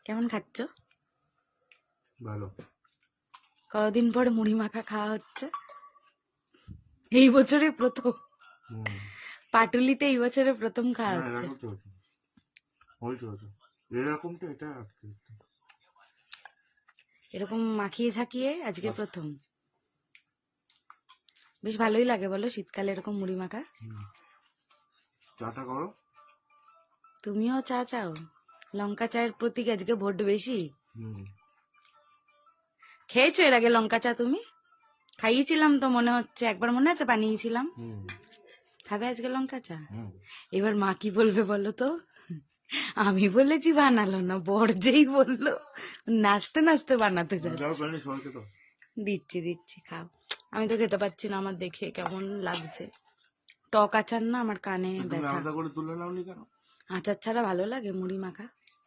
কেমন খাচ্ছ? ভালো। কতদিন পরে মুড়ি মাখা খাওয়া হচ্ছে? এই বছরে প্রথম। পাটুলিতে এই বছরে প্রথম খাওয়া না, হচ্ছে। এরকম চলছে। ওই চলছে। এরকমটা এটা আজকে। এরকম মাখিয়ে ঝাঁকিয়ে আজকে প্রথম। বেশ ভালোই লাগে বলো শীতকালে এরকম মুড়ি মাখা। চাটা করো। তুমিও চা চাও? লঙ্কা চায়ের প্রতি আজকে ভোট বেশি। খেয়েছো এর আগে লঙ্কা চা তুমি? খাইয়েছিলাম তো মনে হচ্ছে, একবার মনে আছে বানিয়েছিলাম। খাবে আজকে লঙ্কা চা? এবার মা কি বলবে বলো তো? আমি বলেছি বানালো না, বর যেই বললো নাচতে নাচতে বানাতে যাচ্ছে। দিচ্ছি দিচ্ছি, খাও। আমি তো খেতে পারছি না, আমার দেখে কেমন লাগছে। টক আচার না, আমার কানে তুমি ব্যথা। আলাদা করে তুলে নাওনি কেন? আচার ছাড়া ভালো লাগে মুড়ি মাখা?